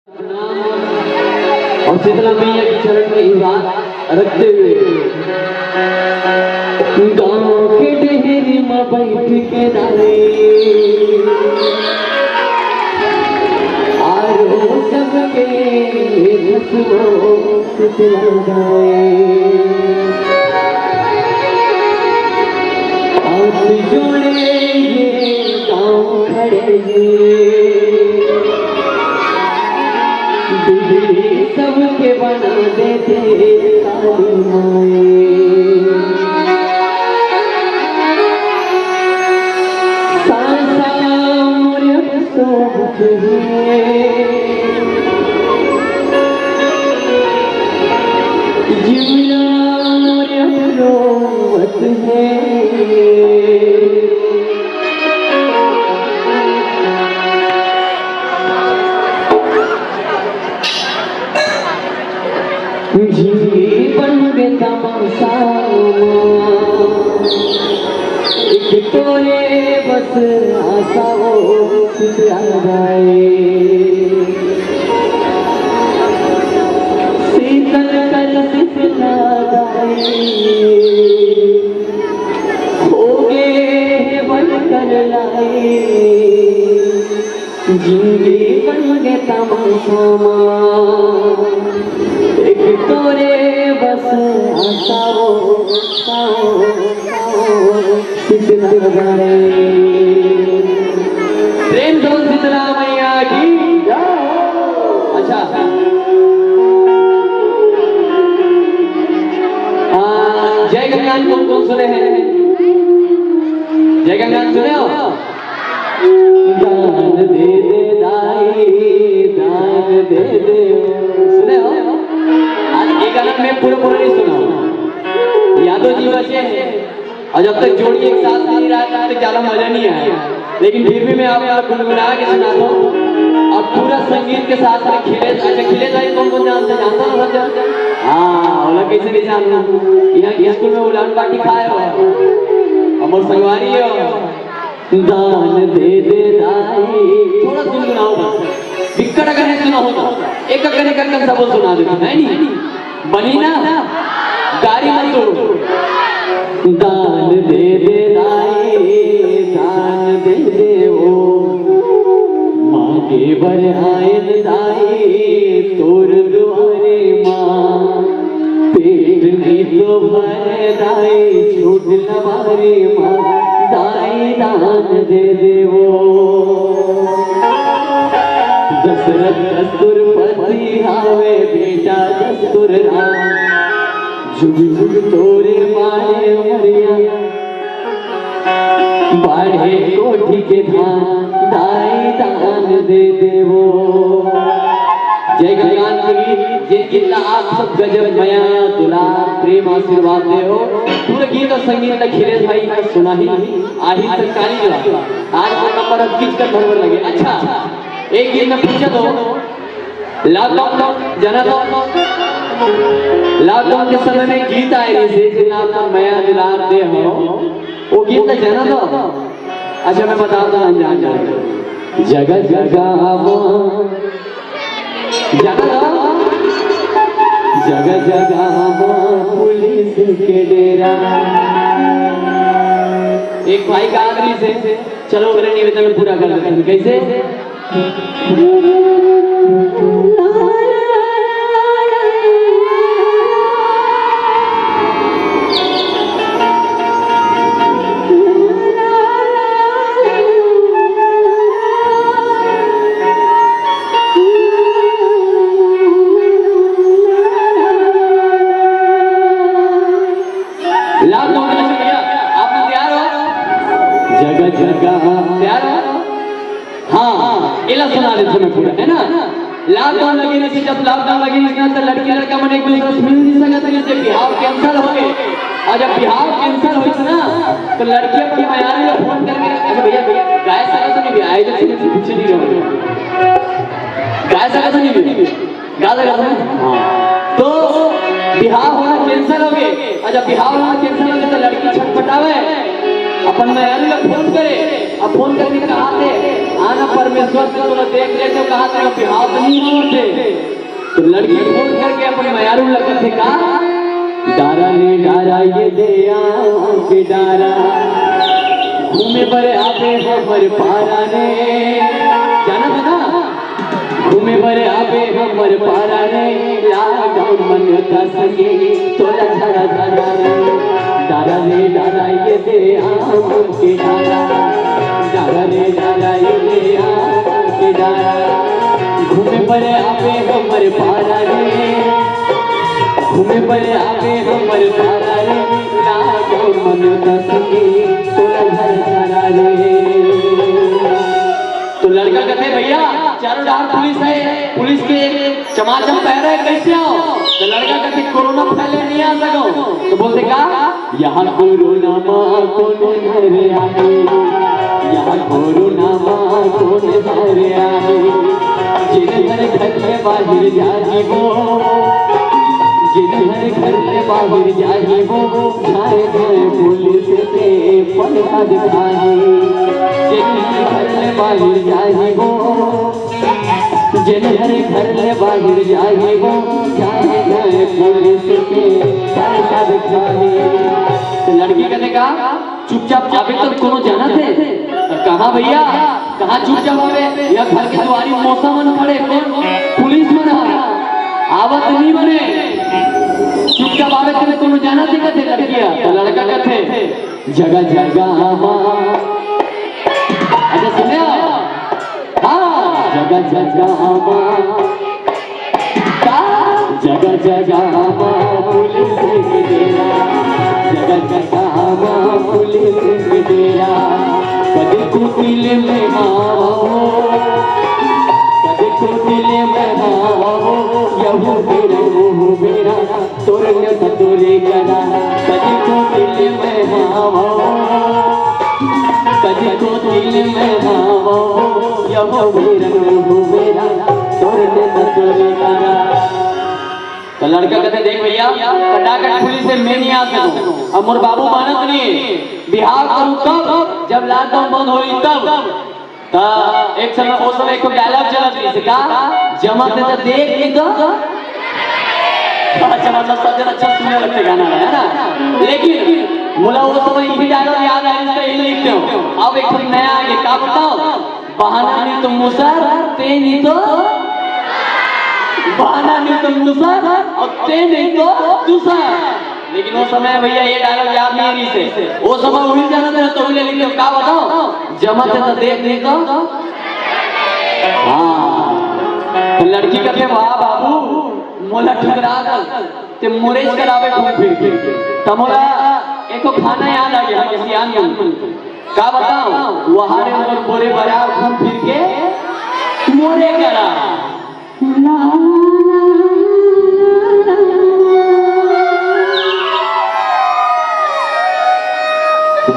और शीतला मैया के चरण में इबादत रखते हुए गाँव के डेहरी में बैठ के डाले आरो सबके रसमो शीतला गाए हाथ जोड़े ये गाँव खड़े सबके बना देते काली माए सासा मोरे सोबत है जीवना मोरे रोवत है जीवन में तमाशा एक तोरे बस आशा हो जाए शीतल कल शीतला गाए हो गए बन कर लाए जिंदगी बन गए तमाशा तोरे बस आशाओ शीतला गाए प्रेम दो शीतला मैया की अच्छा जय गंगान कौन कौन सुने हैं जय गंगान सुने हो दान दे दे दाई दान दे दे सुने हो एक गाना में पूरा नहीं सुना यादव जी बचे और जब तक जोड़ी एक साथ नहीं रहा तब तक ज्यादा मजा नहीं आया लेकिन फिर भी मैं आपको गुनगुना के सुनाता हूँ अब पूरा संगीत के साथ में खिले जाए कौन कौन जानता ना समझा हाँ ओला कैसे नहीं जानना यहाँ स्कूल में उड़ान पार्टी खाए हो अमर संगवारी हो दान दे दे दाई थोड़ा गुनगुनाओ बस विकट अगर नहीं सुना होता एक अगर सब सुना देता है नहीं बनी ना गाड़ी मत तोड़ो दान दे दे दाई दान दे दे ओ मांगे बर आयन दाई तोर दुआरे माँ पेट नहीं तो भर दाई छूट लबारे माँ दाई दान दे दे वो दशरथ दस्तुरपति हावे बेटा दस्तुर राम जुग जुग तोरे मारे मरिया बाढ़े कोठी के धान दाई दान दे देवो जय गंगान गीत जे जितना आप सब गजब मया दुलार प्रेम आशीर्वाद दे हो पूरे गीत और संगीत का खिलेश भाई का सुना ही आही सरकारी जो आज वो नंबर खींच कर भरभर लगे अच्छा एक गीत में पूछा तो लॉकडाउन जाना तो लॉकडाउन के समय में गीत आए थे जिन्ना आपका मया दिलार दे हो वो गीत जाना तो अच्छा मैं बताता हूँ जान जान जगह जगह जाना तो जगह जगह पुलिस के डेरा एक भाई का आखिरी से चलो मेरे निवेदन में पूरा कर देते हैं कैसे जगह जगह तैयार हो हाँ इला सुना देते मैं पूरा है ना लॉकडाउन लगी नहीं जब लॉकडाउन लगी नहीं तो लड़की लड़का मन एक दूसरे से मिल नहीं सकते जैसे बिहार कैंसिल हो गए और जब बिहार कैंसिल हुई ना तो लड़की अपनी मायारी में फोन करके अच्छा भैया गाय सगा तो नहीं भी आए जब से पीछे नहीं रहो गाय सगा तो नहीं भी गा लगा हाँ तो बिहार होना कैंसिल हो गए और जब बिहार होना कैंसिल हो गए तो लड़की छटपटावे अपन में अरे फोन करे, अब फोन करके कहा थे आना परमेश्वर को तो देख ले तो कहा थे बिहार नहीं होते, तो लड़की फोन करके अपन मयारू लगे थे कहा डारा ने डारा ये दया के डारा घूमे बड़े आते हमर पारा ने जाना था ना घूमे बड़े आवे हमर पारा रे लागा मन का संगे तोला छड़ा छड़ा रे डारा रे डारा ये दे आम के डारा डारा रे डारा ये दे आम के डारा घूमे बड़े आवे हमर पारा रे घूमे बड़े आवे हमर पारा रे लागा मन का संगे तोला छड़ा छड़ा रे। तो लड़का कहते भैया चारों डार पुलिस है, पुलिस के चमाचम पहरे कैसे आओ, तो लड़का कहते कोरोना फैले नहीं आ सको, तो बोलते का यहाँ कोरोना माँ कौन घरे आए, यहाँ कोरोना माँ कौन घरे आए, जिन्हर घर के बाहर जाए वो जिन्हर घर के बाहर जाए वो छाए गए पुलिस के पलका दिखाए, जिन्हर घर ले बाहर जाए वो जिन्हर घर ले बाहर जाए वो जाए गए पुलिस के पलका दिखाए। लड़की कहने का चुपचाप आवे तो कोनो जाना थे, कहाँ भैया कहाँ चुपचाप आवे, या घर के द्वारी मौसम खड़े कौन पुलिस में आवत नहीं बने चुपचाप आवे तेरे कोनो जाना थी कहते लड़किया, तो लड़का कहते जगह जगह अच्छा सुने हाँ जगह जगह जगह जगह पुलिस के डेरा जगह जगह पुलिस के डेरा कभी कुटिल में आओ कभी कुटिल में आओ यहू बेरा वो बेरा तोरने तोरे करा कभी कुटिल में आओ कभी कुटिल में आओ यहू बेरा वो बेरा तोरने तोरे करा। तो लड़का कहते देख भैया कटाकट पुलिस से मैं नहीं आ सकूं, अब मोर बाबू मानत नहीं बिहार करूं तब जब लॉकडाउन बंद होई तब ता एक समय वो समय एक डायलॉग चला थी इसका जमा ते देख ली तो अच्छा मतलब सब जन अच्छा सुनने लगते गाना है ना, लेकिन मुला वो समय ये डायलॉग याद आया इसका ये लिखते हो। अब एक नया ये का बताओ बहाना नहीं तो मुसर ते नहीं तो बहाना नहीं तो मुसर और ते नहीं तो दूसर, लेकिन वो समय भैया ये डायलॉग याद नहीं है इसे, वो समय वही जाना था तो ले लिखते का बताओ जमत है तो देख नहीं तो हाँ। तो लड़की कहते वाह बाबू मोला ठुकरा ते मोरेज करावे घूम फिर के तमोला एको खाना याद आ गया किसी आंगन का बताओ वहां रे और बोरे बाजार घूम फिर के मोरे करा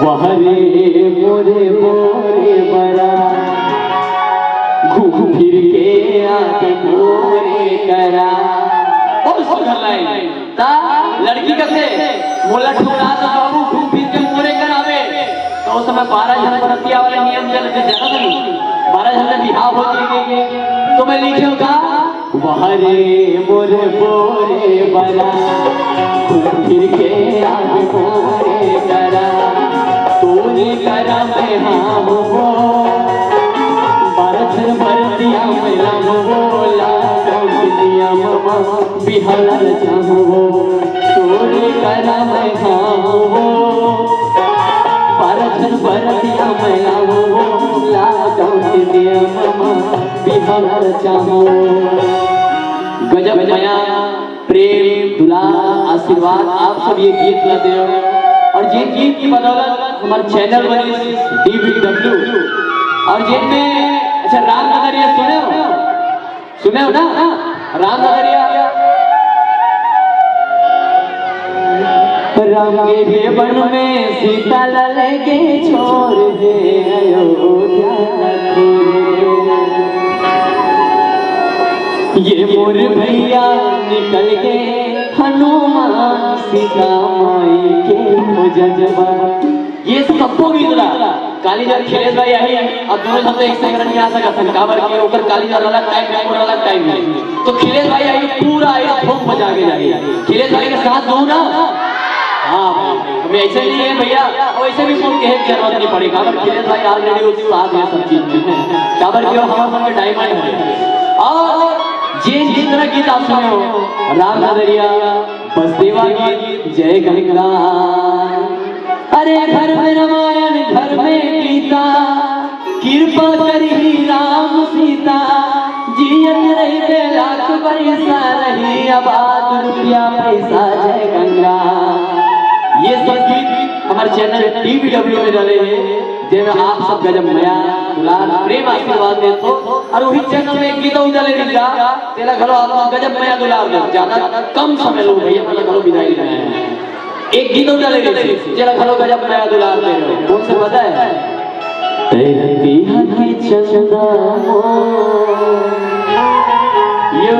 वहरे मोरे मोरे बड़ा घूम फिर के आके मोरे करा। बहुत सुंदर लाइन ता लड़की कहते मोला ठुकरा तो बाबू घूम फिर के मोरे करावे, तो उस समय 12 जन बरतिया वाले नियम चलते जाना नहीं 12 जन का बिहाव हो जाएंगे, तो मैं लिखूं का वहरे मोरे मोरे बड़ा घूम फिर के आके मोरे करा तोरे करा मैं हाँ वो बरस बरतिया में लम बोला दिया ममा बिहार चाहो तोरे करा मैं हाँ वो बरस बरतिया में लम बोला दिया ममा बिहार चाहो। गजब माया प्रेम दुलार आशीर्वाद आप सब ये गीत गाते हो, और ये गीत की बदौलत हमारे चैनल बनी DBW, और जिनमें अच्छा रामनगरिया सुने हो ना रामनगरिया राम के वन में सीता लगे छोड़ दे अयोध्या ये मोर भैया निकल गए हनुमान सीता माई के जजबा ये सबको गीतला कालीजार खेलेश भाई आई और दोनों जन एक संग रन आ सकत काबर के ओकर कालीजार वाला टाइम है और अलग टाइम है तो खेलेश भाई आई पूरा आई ठोक बजा के जाए खेलेश भाई के साथ दो ना हां भाई हमें ऐसे नहीं है भैया और ऐसे भी सुन के जरूरत नहीं पड़ी काबर खेलेश भाई ऑलरेडी उस साथ है सब चीज में काबर के हमारा मन डायमंड है और जिस तरह गीत आप सुने हो राम नदरिया बसदेवा गीत जय गंगा अरे घर में रामायण घर में गीता कृपा करी राम सीता जियत रहे लाख पैसा रही आबाद रुपया पैसा जय गंगा ये सब गीत हमारे चैनल DBW में डाले हैं जिनमें आप सब गजब मया दुलार प्रेम आशीर्वाद दे तो और वही चैनल में गीत डाले दिला तेरा घरो आप गजब मया दुलार दे ज्यादा कम समय लो भैया मतलब घरो विदाई लेना है एक गीत डाले दिले तेरा घरो गजब मया दुलार दे कौन से पता है तेरे बिहा के चंदा ये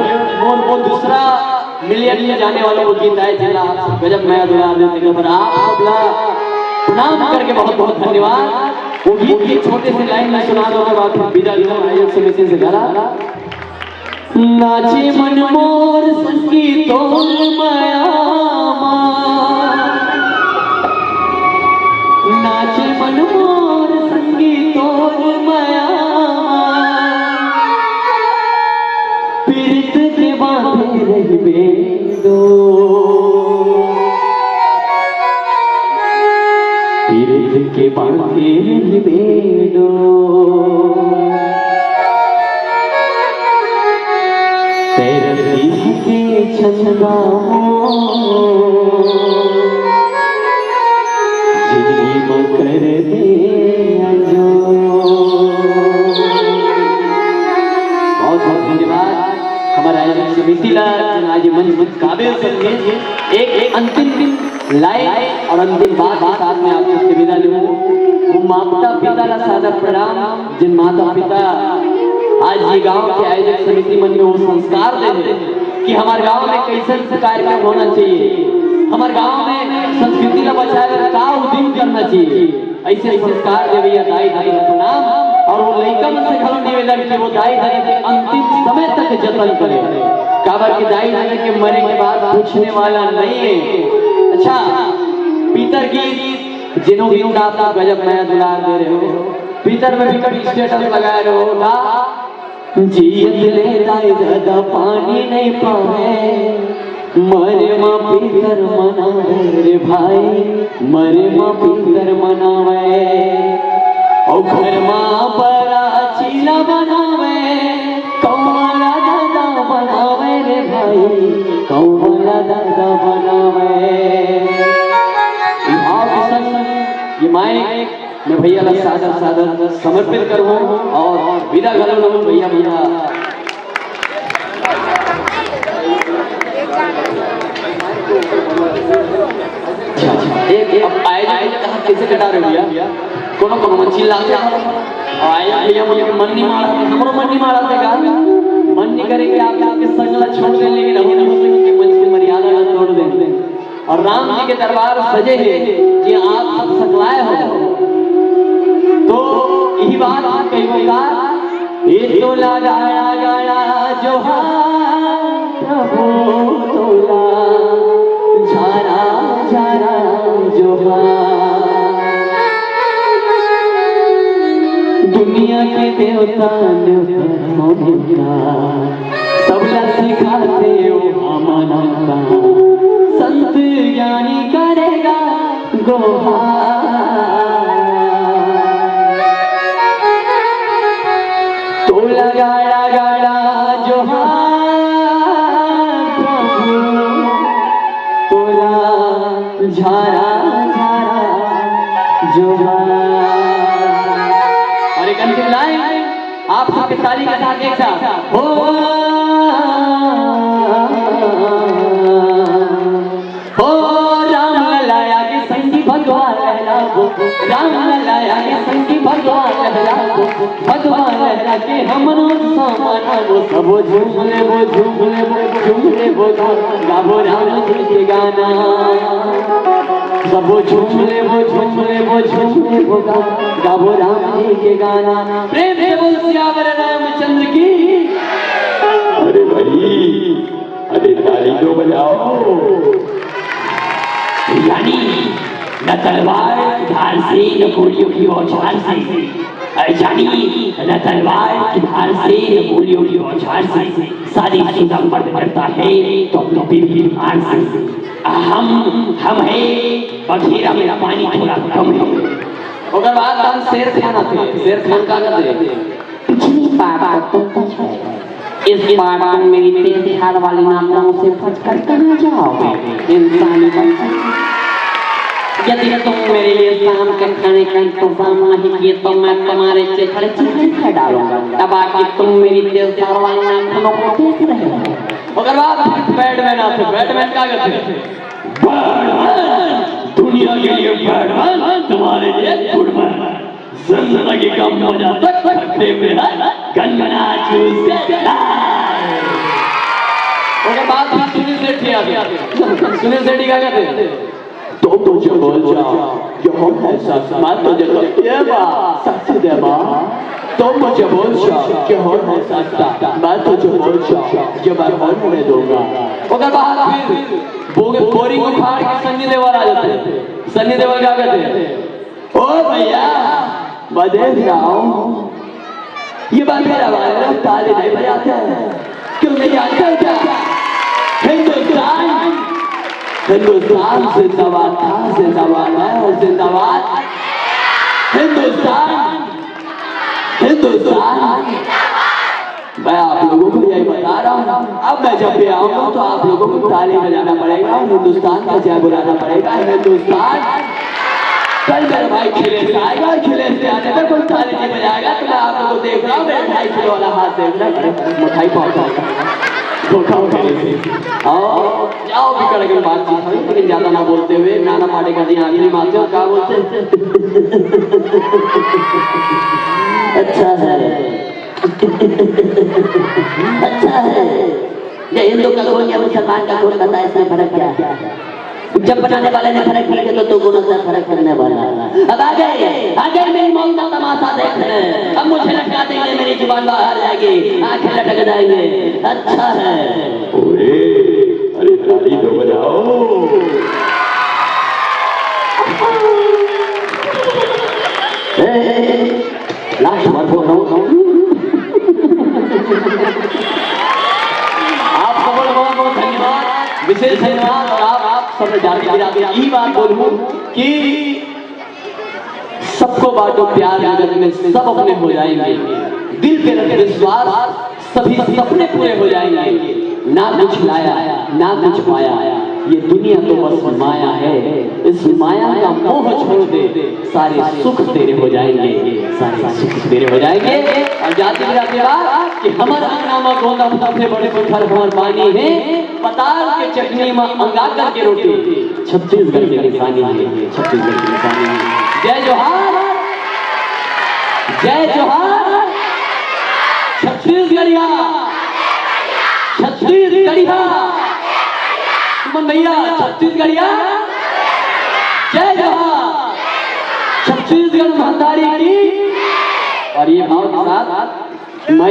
वो दूसरा मिलियन में जाने वालों को गीत है जिला गजब मया दुलार देते पर आप सबला प्रणाम करके बहुत बहुत धन्यवाद वो गीत की छोटे से लाइन में सुना दो के बाद विदा लेना है समिति से गला नाचे मन मोर संगीतों माया नाचे मन मोर संगीतों माया पीड़ित के बांधे रहबे दो पीड़ित के बांधे रहबे दो तेरे के छंदा जिंदगी में कर दे जो बहुत बहुत धन्यवाद हमारा आयोजक समिति ला आज मंच काबिल संगीत एक अंतिम दिन लाइव और अंतिम बात साथ में आप सबसे विदा लूं वो माता पिता ला सादा प्रणाम जिन माता पिता आज ये गांव के आयोजक समिति मन में वो संस्कार दे कि हमारे गांव में कैसे कार्यक्रम होना चाहिए हमारे गांव में संस्कृति ला बचाए का उद्यम करना चाहिए ऐसे संस्कार दे भैया दाई दाई प्रणाम और वो लइका मन से घरों निवेदन कि वो दाई दाई के अंतिम समय तक जतन करे काबर की दाई दाई के मरे के बाद पूछने वाला नहीं है अच्छा पीतर गीत जिन्हों गीत आप गजब नया दुलार दे रहे हो पीतर में भी कभी स्टेटस लगाए रहे हो ना जियत ले दाई दादा पानी नहीं पावे मरे माँ पीतर मनावे रे भाई मरे माँ पीतर मनावे और घर माँ बड़ा चीला बनावे कौवाला दादा बनावे रे भाई कौवाला दादा बनावे ये माइक मैं भैया ला सादर सादर समर्पित करूँ और विदा करूँ भैया भैया एक अब आयोजक कहाँ कैसे कटा रहे भैया कोनो कोनो मंची लाते और आयोजक भैया मुझे मन नहीं मारा हमरो मन नहीं मारा थे का मन नहीं करेंगे आप आपके संगला छोड़ दें लेकिन हम नहीं हो सके मंच की मर्यादा ना तोड़ दें और राम जी के दरबार सजे हैं जी आप सब सकलाए हो तो यही बात कही होगा ये तो लगाया गाड़ा जो प्रभु तोला झारा झारा जो दुनिया के देवता देवता सबला सिखाते हो मानवता संत ज्ञानी करेगा गोहार तो लगाया गाड़ा जो प्रभु तोला झारा झारा जो और एक अंतिम लाइन आप सबके ताली के साथ एक साथ हो राम लाया के संगी भगवान लहला राम लाया के संगी भगवान लहला भगवान लहला के हमनो सामना वो सब झूम ले वो झूम ले वो झूम ले वो गावो राम जी के गाना सब वो झूम ले वो गावो राम जी के गाना। प्रेम से बोल सियावर रामचंद्र की। अरे भाई, अरे ताली तो बजाओ। यानी न तलवार धार से न गोलियों की औजार से, यानी न तलवार की धार से न गोलियों की औजार से सारी चीज़ मर्द करता है तो अपने बीवी भार से। हम है बघेरा मेरा पानी थोड़ा कम है। ओकर बाद हम शेर खान थे। शेर खान का करते पिछली बार तुम कुछ है, इस बार तुम मेरी तेज धार वाली नामों से फंस कर कहाँ जाओगे इंसानी बच्चा। यदि तुम मेरे लिए शाम के खाने का इंतजाम नहीं किए तो मैं तुम्हारे चेहरे चिल्ला डालूंगा। तब आके तुम मेरी तेज धार वाली नामों को देख रहे हो। ओकर बाद बैटमैन आते। बैटमैन का करते दुनिया के लिए बैटमैन, तुम्हारे लिए गुडमैन। जिंदगी का मजा तक सकते में गनगना चूस के। ओकर बाद सुनील सेठी आते। सुनील सेठी का करते तो मुझे बोल जाओ जो हम है सच, मैं तुझे ये बात सच दे तो मुझे बोल जाओ कि हम है सच, मैं तुझे बोल जाओ जो मैं होने दूंगा। ओकर बाद फिर बोरिंग उखाड़ के सन्नी देवल आ जाते। सन्नी देवल क्या करते? ओ भैया मैं देख रहा हूँ ये बात मेरा वाला ताली नहीं बजाते हैं, क्योंकि जानते हो क्या, हिंदुस्तान जिंदाबाद था, जिंदाबाद है और जिंदाबाद हिंदुस्तान। मैं आप लोगों को यही बता रहा हूँ, अब मैं जब भी आऊंगा तो आप लोगों को ताली बजाना पड़ेगा, हिंदुस्तान का जय बुलाना पड़ेगा। हिंदुस्तान कल मेरा भाई खिले से आएगा, खिले से आने में कोई ताली नहीं बजाएगा तो मैं आप लोगों को देख रहा हूँ, मेरे 2.5 किलो वाला हाथ देख रहा है, मिठाई पहुंचाएगा। जाओ भी कड़क में बातचीत हुई, लेकिन ज्यादा ना बोलते हुए नाना पाटे का दिया आगे मारते हो। क्या बोलते अच्छा है अच्छा है। ये हिंदू का खून या मुसलमान का खून बताया, इसमें फर्क क्या है? जब बनाने वाले ने फर्क नहीं किया तो गुना से फर्क करने वाला। अब आ गए मेरी मौत का तमाशा देखने। अब मुझे लटका देंगे, मेरी जुबान बाहर जाएगी, आंखें लटक जाएंगे। अच्छा है। अरे ताली तो बजाओ। लास्ट बार बोल रहा हूँ आप सबको बहुत बहुत धन्यवाद, विशेष धन्यवाद। और आप सब जाते यही बात बोलूं कि सबको बांटो प्यार, जगत में सब अपने हो जाएंगे। दिल पे रखे विश्वास, सभी सपने पूरे हो जाएंगे। ना कुछ लाया ना कुछ पाया, ये दुनिया तो बस माया है। इस माया का मोह छोड़ दे, सारे सुख तेरे हो जाएंगे, सारे सुख तेरे हो जाएंगे। और जाते जाते बात कि हमारा नामा गोंदा सबसे बड़े पत्थर हमार पानी है, पताल के चटनी में अंगा करके रोटी, छत्तीसगढ़ की निशानी है, छत्तीसगढ़ की निशानी है। जय जोहार, जय जोहार छत्तीसगढ़िया, छत्तीसगढ़िया सुमन भैया, छत्तीसगढ़िया जय जोहार, छत्तीसगढ़ महतारी की। और ये भाव के साथ मैं